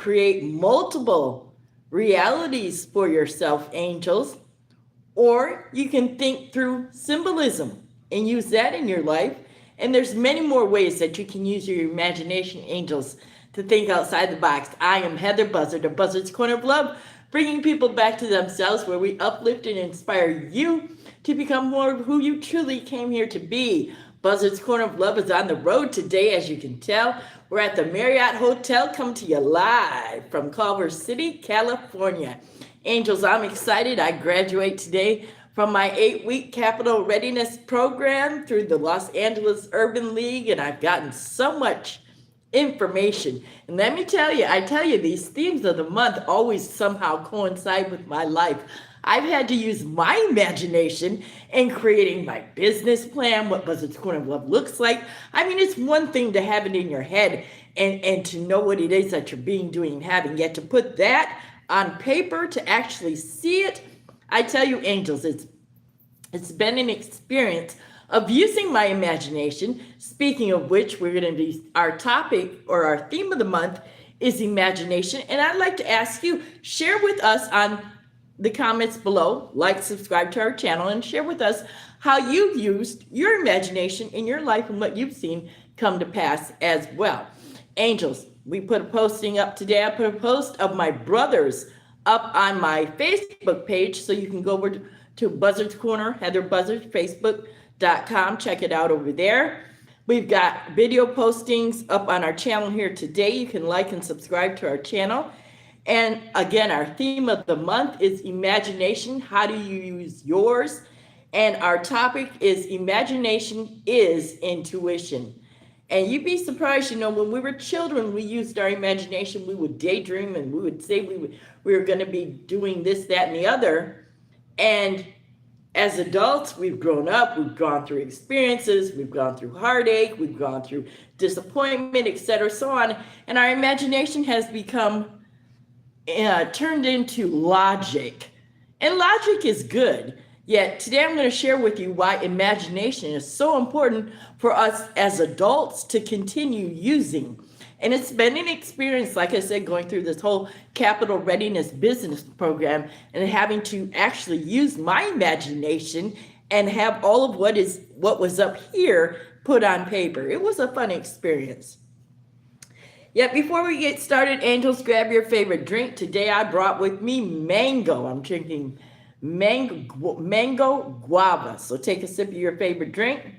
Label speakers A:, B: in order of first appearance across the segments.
A: create multiple realities for yourself, angels, or you can think through symbolism and use that in your life. And there's many more ways that you can use your imagination, angels, to think outside the box. I am Heather Buzzard of Buzzard's Corner of Love, bringing people back to themselves, where we uplift and inspire you to become more of who you truly came here to be. Buzzard's Corner of Love is on the road today, as you can tell. We're at the Marriott Hotel, coming to you live from Culver City, California. Angels, I'm excited. I graduate today from my 8-week capital readiness program through the Los Angeles Urban League, and I've gotten so much information. And let me tell you, these themes of the month always somehow coincide with my life. I've had to use my imagination in creating my business plan, what Buzzard's Corner of Love looks like. I mean, it's one thing to have it in your head and to know what it is that you're doing and having, yet to put that on paper, to actually see it. I tell you, angels, it's been an experience of using my imagination. Speaking of which, we're going to be, our topic or our theme of the month is imagination. And I'd like to ask you, share with us on the comments below, like, subscribe to our channel, and share with us how you've used your imagination in your life and what you've seen come to pass as well. Angels, we put a posting up today. I put a post of my brothers up on my Facebook page, so you can go over to Buzzard's Corner, Heather Buzzard, Facebook.com. Check it out over there. We've got video postings up on our channel here today. You can like and subscribe to our channel. And again, our theme of the month is imagination. How do you use yours? And our topic is imagination is intuition. And you'd be surprised, when we were children, we used our imagination. We would daydream and we would say we were going to be doing this, that, and the other. And as adults, we've grown up, we've gone through experiences, we've gone through heartache, we've gone through disappointment, etc., so on. And our imagination has become turned into logic. And logic is good. Yet today I'm going to share with you why imagination is so important for us as adults to continue using. And it's been an experience, like I said, going through this whole capital readiness business program and having to actually use my imagination and have all of what was up here put on paper. It was a fun experience. Yet before we get started, angels, grab your favorite drink. Today I brought with me mango. I'm drinking mango guava. So take a sip of your favorite drink.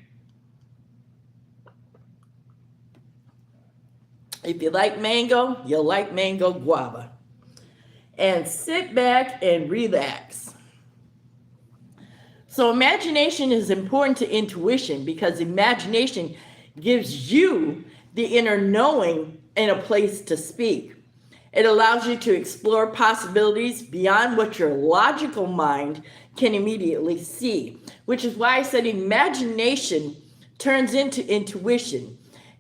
A: If you like mango, you'll like mango guava. And sit back and relax. So imagination is important to intuition, because imagination gives you the inner knowing and a place to speak. It allows you to explore possibilities beyond what your logical mind can immediately see, which is why I said imagination turns into intuition.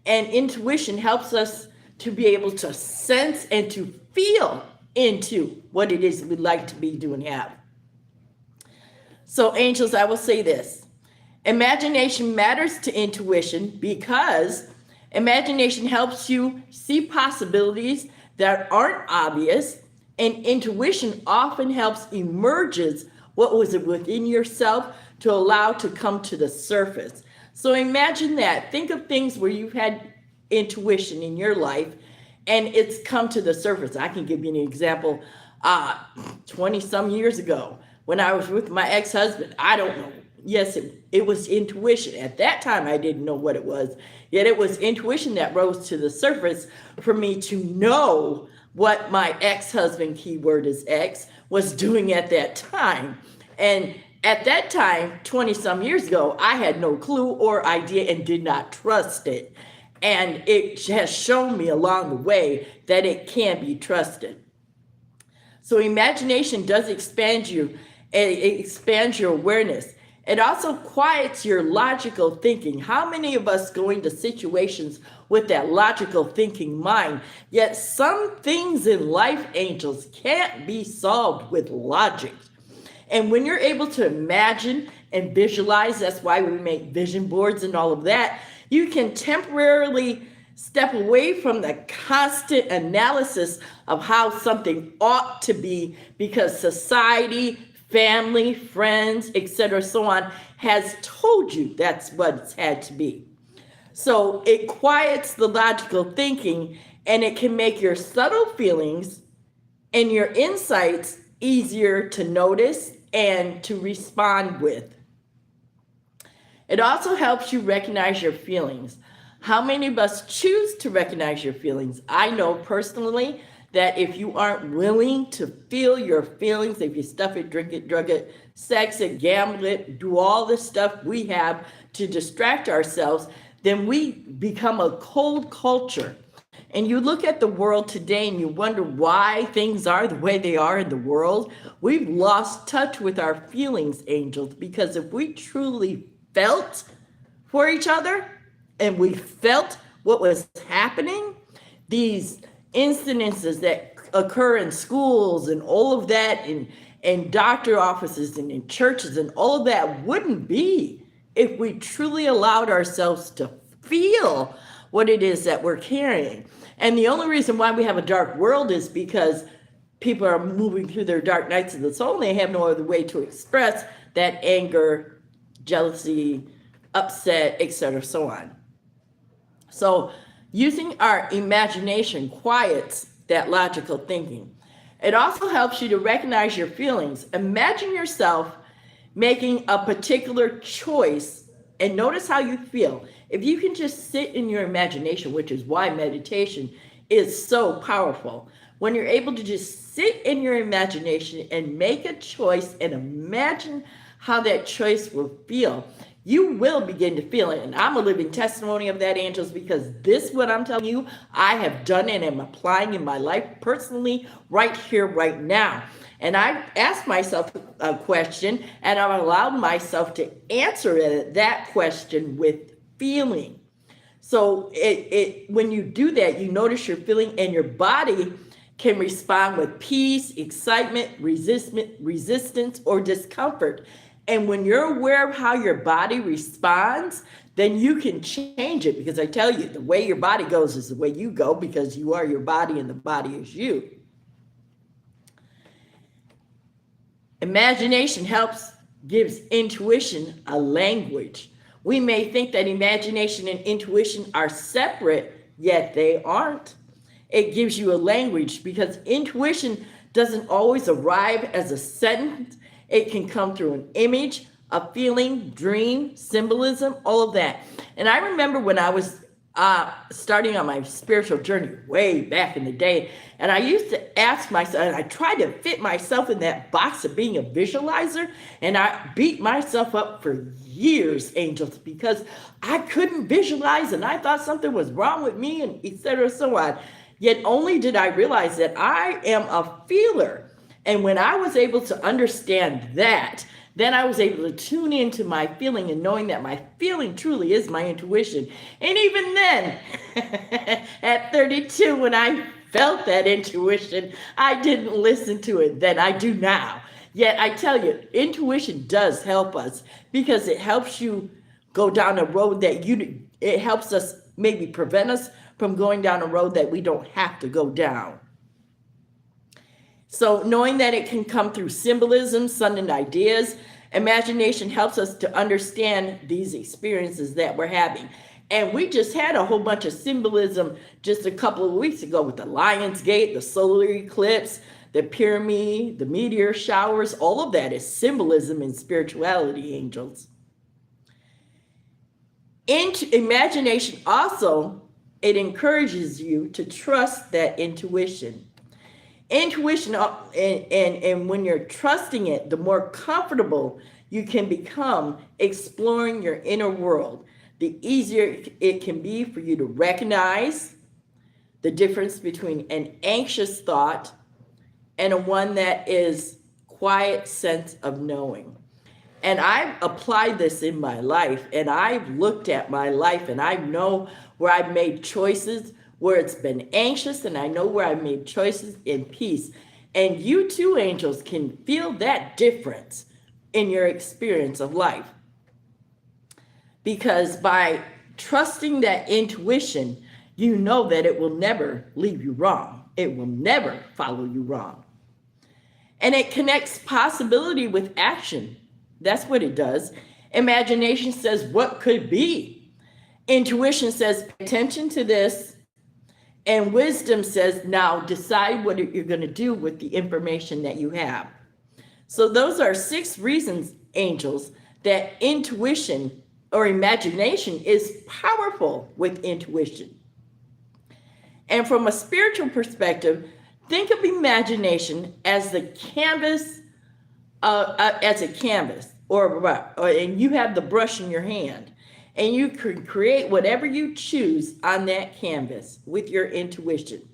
A: And intuition helps us to be able to sense and to feel into what it is we'd like to be, do, and have. So, angels, I will say this. Imagination matters to intuition because imagination helps you see possibilities that aren't obvious, and intuition often helps emerges what was within yourself to allow to come to the surface. So imagine that. Think of things where you've had intuition in your life and it's come to the surface. I can give you an example. 20 some years ago, when I was with my ex-husband, I don't know. Yes, it was intuition. At that time, I didn't know what it was. Yet it was intuition that rose to the surface for me to know what my ex-husband, keyword is ex, was doing at that time. And at that time, 20 some years ago, I had no clue or idea and did not trust it. And it has shown me along the way that it can be trusted. So imagination does expand you, and it expands your awareness. It also quiets your logical thinking. How many of us go into situations with that logical thinking mind? Yet some things in life, angels, can't be solved with logic. And when you're able to imagine and visualize, that's why we make vision boards and all of that, you can temporarily Step away from the constant analysis of how something ought to be because society, family, friends, etc., so on, has told you that's what it's had to be. So it quiets the logical thinking and it can make your subtle feelings and your insights easier to notice and to respond with. It also helps you recognize your feelings. How many of us choose to recognize your feelings? I know personally that if you aren't willing to feel your feelings, if you stuff it, drink it, drug it, sex it, gamble it, do all the stuff we have to distract ourselves, then we become a cold culture. And you look at the world today and you wonder why things are the way they are in the world. We've lost touch with our feelings, angels, because if we truly felt for each other and we felt what was happening, these incidences that occur in schools and all of that, in doctor offices and in churches and all of that wouldn't be if we truly allowed ourselves to feel what it is that we're carrying. And the only reason why we have a dark world is because people are moving through their dark nights of the soul and they have no other way to express that anger, jealousy, upset, etc., so on. So using our imagination quiets that logical thinking. It also helps you to recognize your feelings. Imagine yourself making a particular choice and notice how you feel. If you can just sit in your imagination, which is why meditation is so powerful, when you're able to just sit in your imagination and make a choice and imagine how that choice will feel, you will begin to feel it. And I'm a living testimony of that, angels, because this, what I'm telling you, I have done and am applying in my life personally right here, right now. And I asked myself a question and I've allowed myself to answer that question with feeling. So when you do that, you notice your feeling and your body can respond with peace, excitement, resistance, or discomfort. And when you're aware of how your body responds, then you can change it, because I tell you, the way your body goes is the way you go, because you are your body and the body is you. Imagination gives intuition a language. We may think that imagination and intuition are separate, yet they aren't. It gives you a language because intuition doesn't always arrive as a sentence. It can come through an image, a feeling, dream, symbolism, all of that. And I remember when I was starting on my spiritual journey way back in the day, and I used to ask myself, and I tried to fit myself in that box of being a visualizer, and I beat myself up for years, angels, because I couldn't visualize, and I thought something was wrong with me, and etc., so on. Yet only did I realize that I am a feeler. And when I was able to understand that, then I was able to tune into my feeling and knowing that my feeling truly is my intuition. And even then, at 32, when I felt that intuition, I didn't listen to it then. I do now. Yet I tell you, intuition does help us because it helps you go down a road that it helps us maybe prevent us from going down a road that we don't have to go down. So knowing that it can come through symbolism, sudden ideas, imagination helps us to understand these experiences that we're having. And we just had a whole bunch of symbolism just a couple of weeks ago with the Lion's Gate, the solar eclipse, the pyramid, the meteor showers. All of that is symbolism in spirituality, angels. Imagination also, it encourages you to trust that intuition. Intuition, and when you're trusting it, the more comfortable you can become exploring your inner world, the easier it can be for you to recognize the difference between an anxious thought and a one that is quiet sense of knowing. And I've applied this in my life, and I've looked at my life, and I know where I've made choices where it's been anxious, and I know where I made choices in peace. And you too, angels, can feel that difference in your experience of life. Because by trusting that intuition, you know that it will never leave you wrong. It will never follow you wrong. And it connects possibility with action. That's what it does. Imagination says, what could be? Intuition says, pay attention to this. And wisdom says, now decide what you're going to do with the information that you have. So those are 6 reasons, angels, that intuition or imagination is powerful with intuition. And from a spiritual perspective, think of imagination as the canvas, and you have the brush in your hand, and you can create whatever you choose on that canvas with your intuition.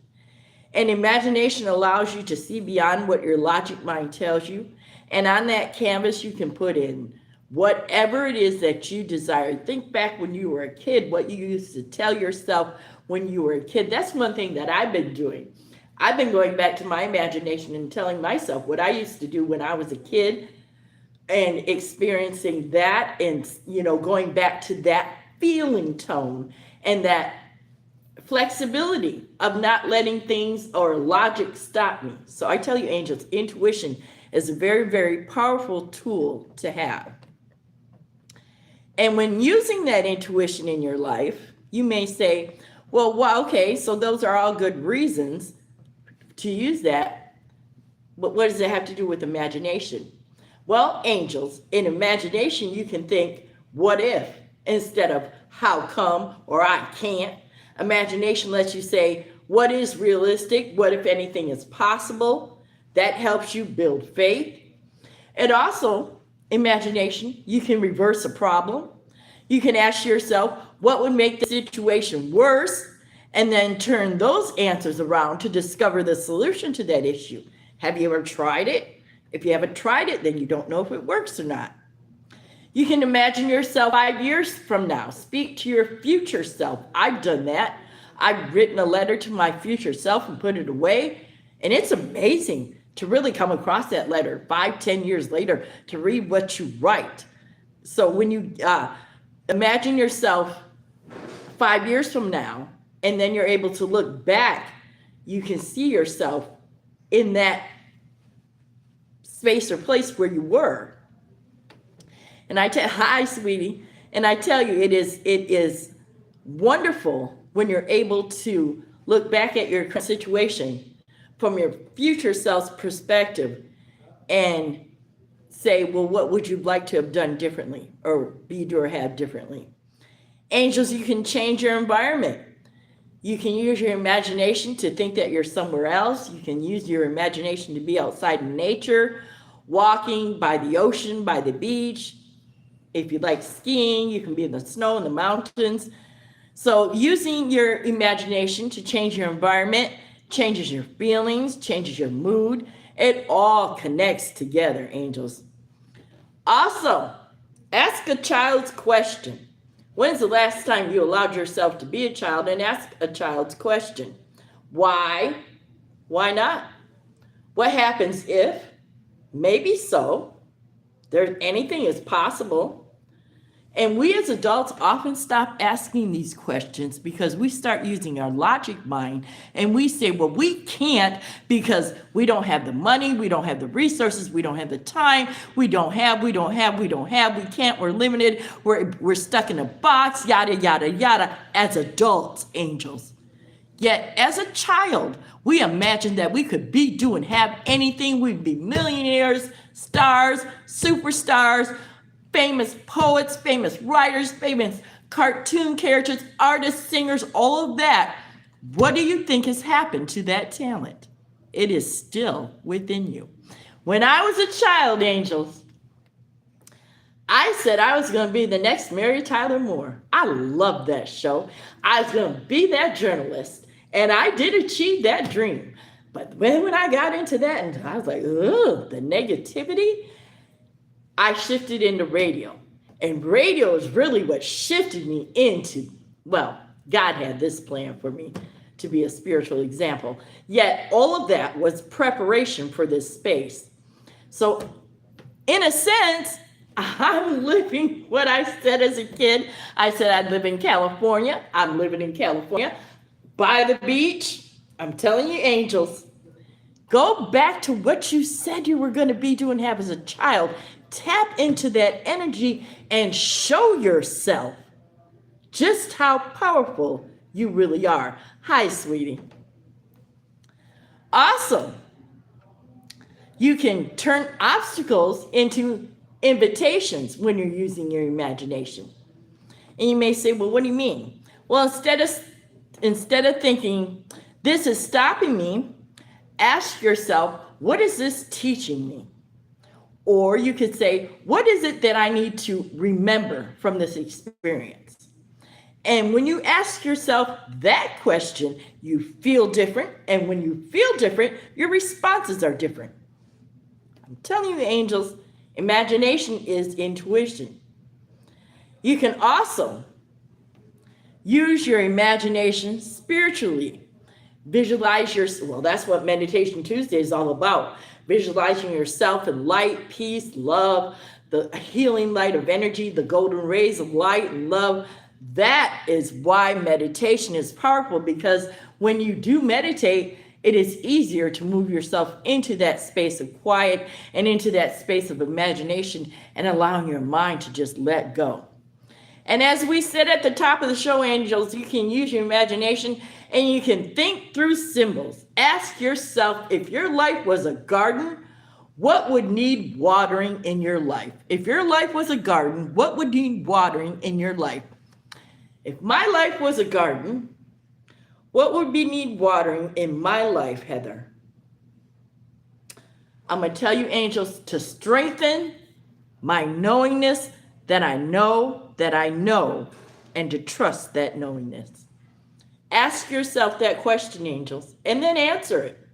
A: And imagination allows you to see beyond what your logic mind tells you. And on that canvas, you can put in whatever it is that you desire. Think back when you were a kid, what you used to tell yourself when you were a kid. That's one thing that I've been doing. I've been going back to my imagination and telling myself what I used to do when I was a kid and experiencing that, and, going back to that feeling tone and that flexibility of not letting things or logic stop me. So I tell you, angels, intuition is a very, very powerful tool to have. And when using that intuition in your life, you may say, well, okay, so those are all good reasons to use that, but what does it have to do with imagination? Well, angels, in imagination, you can think, what if, instead of how come or I can't. Imagination lets you say, what is realistic? What, if anything, is possible? That helps you build faith. And also, imagination, you can reverse a problem. You can ask yourself, what would make the situation worse? And then turn those answers around to discover the solution to that issue. Have you ever tried it? If you haven't tried it, then you don't know if it works or not. You can imagine yourself 5 years from now. Speak to your future self. I've done that. I've written a letter to my future self and put it away. And it's amazing to really come across that letter 5-10 years later to read what you write. So when you imagine yourself 5 years from now, and then you're able to look back, you can see yourself in that space or place where you were. And I tell, hi, sweetie. And I tell you, it is wonderful when you're able to look back at your situation from your future self's perspective and say, well, what would you like to have done differently or be or have differently? Angels, you can change your environment. You can use your imagination to think that you're somewhere else. You can use your imagination to be outside in nature, walking by the ocean, by the beach. If you like skiing, you can be in the snow in the mountains. So using your imagination to change your environment changes your feelings, changes your mood. It all connects together, angels. Also, ask a child's question. When's the last time you allowed yourself to be a child and ask a child's question? Why? Why not? What happens if? Maybe so. Anything is possible. And we as adults often stop asking these questions because we start using our logic mind and we say, well, we can't because we don't have the money, we don't have the resources, we don't have the time, we can't, we're limited, we're stuck in a box, yada, yada, yada, as adults, angels. Yet as a child, we imagined that we could have anything. We'd be millionaires, stars, superstars, famous poets, famous writers, famous cartoon characters, artists, singers, all of that. What do you think has happened to that talent? It is still within you. When I was a child, angels, I said I was going to be the next Mary Tyler Moore. I loved that show. I was going to be that journalist, and I did achieve that dream. But when I got into that, and I was like, ugh, the negativity, I shifted into radio. And radio is really what shifted me into, well, God had this plan for me to be a spiritual example. Yet all of that was preparation for this space. So in a sense, I'm living what I said as a kid. I said I'd live in California. I'm living in California. By the beach, I'm telling you, angels, go back to what you said you were going to be doing have as a child. Tap into that energy and show yourself just how powerful you really are. Hi, sweetie. Awesome. You can turn obstacles into invitations when you're using your imagination. And you may say, well, what do you mean? Well, instead of thinking, this is stopping me, ask yourself, what is this teaching me? Or you could say, what is it that I need to remember from this experience? And when you ask yourself that question, you feel different. And when you feel different, your responses are different. I'm telling you, angels, imagination is intuition. You can also use your imagination spiritually. Visualize well, that's what Meditation Tuesday is all about. Visualizing yourself in light, peace, love, the healing light of energy, the golden rays of light and love. That is why meditation is powerful, because when you do meditate, it is easier to move yourself into that space of quiet and into that space of imagination and allowing your mind to just let go. And as we said at the top of the show, angels, you can use your imagination and you can think through symbols. Ask yourself, if your life was a garden, what would need watering in your life? If your life was a garden, what would need watering in your life? If my life was a garden, what would need watering in my life, Heather? I'm going to tell you, angels, to strengthen my knowingness that I know, and to trust that knowingness. Ask yourself that question, angels, and then answer it.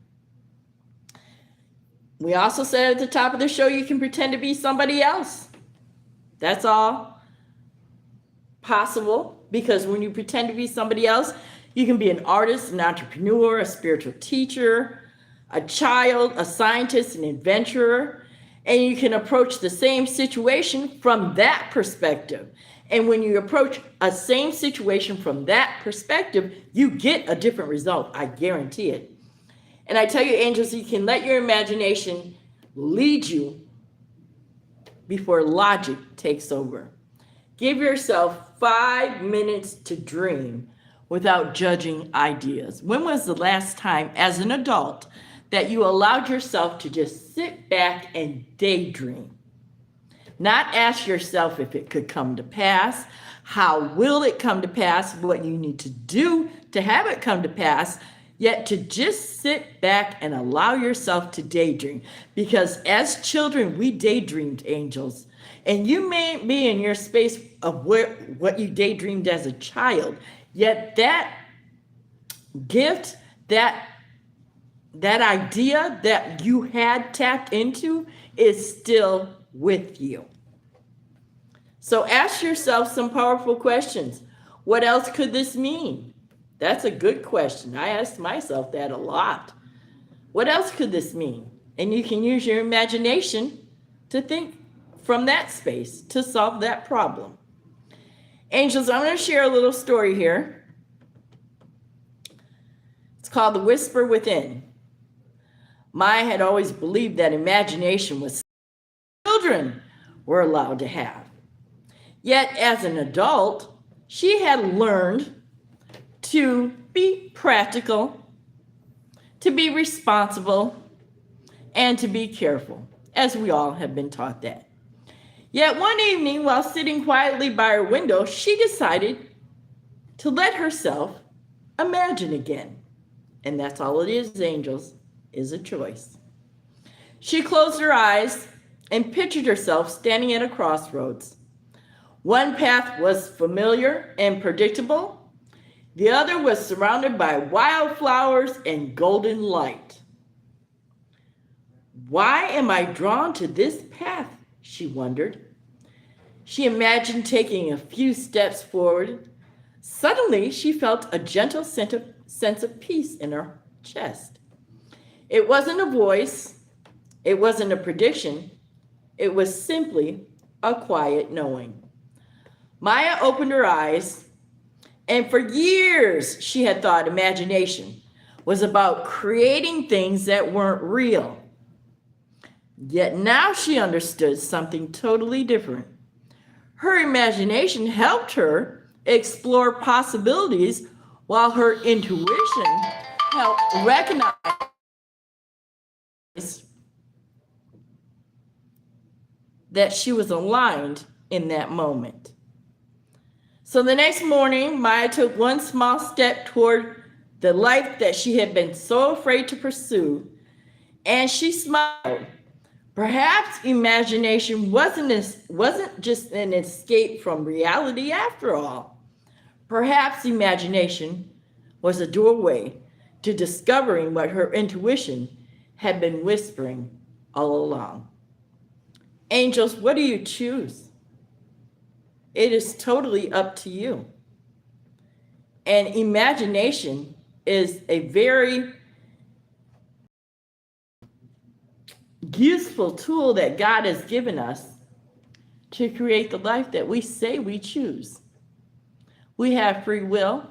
A: We also said at the top of the show, you can pretend to be somebody else. That's all possible, because when you pretend to be somebody else, you can be an artist, an entrepreneur, a spiritual teacher, a child, a scientist, an adventurer, and you can approach the same situation from that perspective. And when you approach a same situation from that perspective, you get a different result. I guarantee it. And I tell you, angels, you can let your imagination lead you before logic takes over. Give yourself 5 minutes to dream without judging ideas. When was the last time, as an adult, that you allowed yourself to just sit back and daydream? Not ask yourself if it could come to pass, how will it come to pass, what you need to do to have it come to pass, yet to just sit back and allow yourself to daydream. Because as children, we daydreamed, angels. And you may be in your space of what you daydreamed as a child, yet that gift, that idea that you had tapped into is still with you. So ask yourself some powerful questions. What else could this mean? That's a good question. I ask myself that a lot. What else could this mean? And you can use your imagination to think from that space to solve that problem. Angels, I'm going to share a little story here. It's called The Whisper Within. Maya had always believed that imagination was children were allowed to have. Yet as an adult, she had learned to be practical, to be responsible, and to be careful, as we all have been taught that. Yet one evening, while sitting quietly by her window, she decided to let herself imagine again. And that's all it is, angels, is a choice. She closed her eyes and pictured herself standing at a crossroads. One path was familiar and predictable. The other was surrounded by wildflowers and golden light. Why am I drawn to this path? She wondered. She imagined taking a few steps forward. Suddenly, she felt a gentle sense of peace in her chest. It wasn't a voice. It wasn't a prediction. It was simply a quiet knowing. Maya opened her eyes And for years, she had thought imagination was about creating things that weren't real. Yet now she understood something totally different. Her imagination helped her explore possibilities, while her intuition helped recognize that she was aligned in that moment. So the next morning, Maya took one small step toward the life that she had been so afraid to pursue, and she smiled. Perhaps imagination wasn't just an escape from reality after all. Perhaps imagination was a doorway to discovering what her intuition had been whispering all along. Angels, what do you choose? It is totally up to you. And imagination is a very useful tool that God has given us to create the life that we say we choose. We have free will.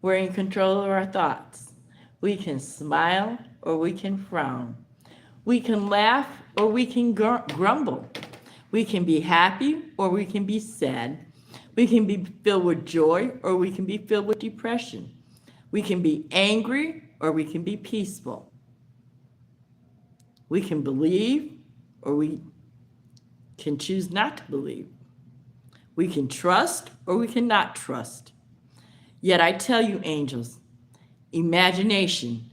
A: We're in control of our thoughts. We can smile or we can frown. We can laugh or we can grumble. We can be happy or we can be sad. We can be filled with joy or we can be filled with depression. We can be angry or we can be peaceful. We can believe or we can choose not to believe. We can trust or we cannot trust. Yet I tell you, angels, imagination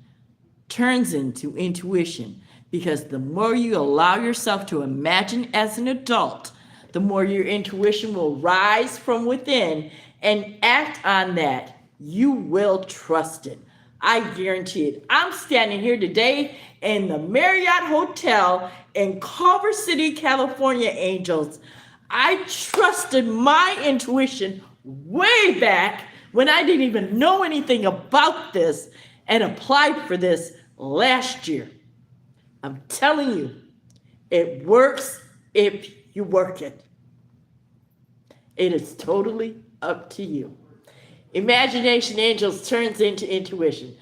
A: turns into intuition, because the more you allow yourself to imagine as an adult, the more your intuition will rise from within and act on that. You will trust it. I guarantee it. I'm standing here today in the Marriott Hotel in Culver City, California, angels. I trusted my intuition way back when I didn't even know anything about this and applied for this last year. I'm telling you, it works if you work it. It is totally up to you. Imagination, angels, turns into intuition.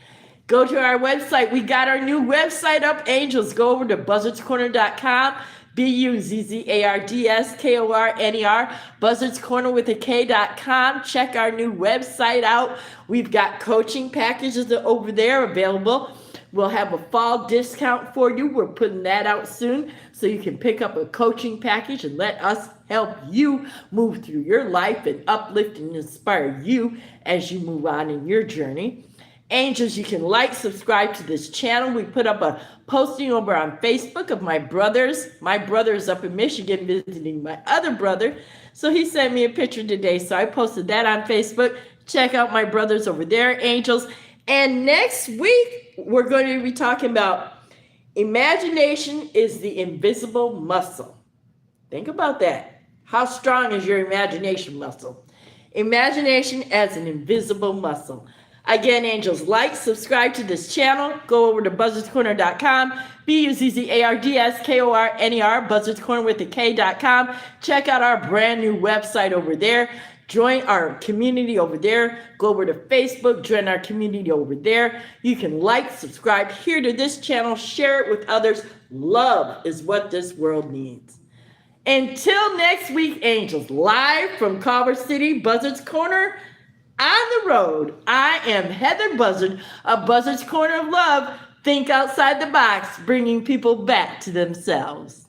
A: Go to our website. We got our new website up, angels. Go over to buzzardscorner.com, BUZZARDSKORNER, Buzzards Corner with a K.com. Check our new website out. We've got coaching packages over there available. We'll have a fall discount for you. We're putting that out soon, so you can pick up a coaching package and let us help you move through your life and uplift and inspire you as you move on in your journey. Angels, you can like, subscribe to this channel. We put up a posting over on Facebook of my brothers. My brother is up in Michigan visiting my other brother. So he sent me a picture today. So I posted that on Facebook. Check out my brothers over there, angels. And next week, we're going to be talking about imagination is the invisible muscle. Think about that. How strong is your imagination muscle? Imagination as an invisible muscle. Again, angels, like, subscribe to this channel. Go over to buzzardscorner.com, BUZZARDSKORNER, Buzzards Corner with a K.com. Check out our brand new website over there. Join our community over there. Go over to Facebook, join our community over there. You can like, subscribe here to this channel, share it with others. Love is what this world needs. Until next week, angels, live from Culver City, Buzzards Corner, on the road. I am Heather Buzzard of Buzzards Corner of Love. Think outside the box, bringing people back to themselves.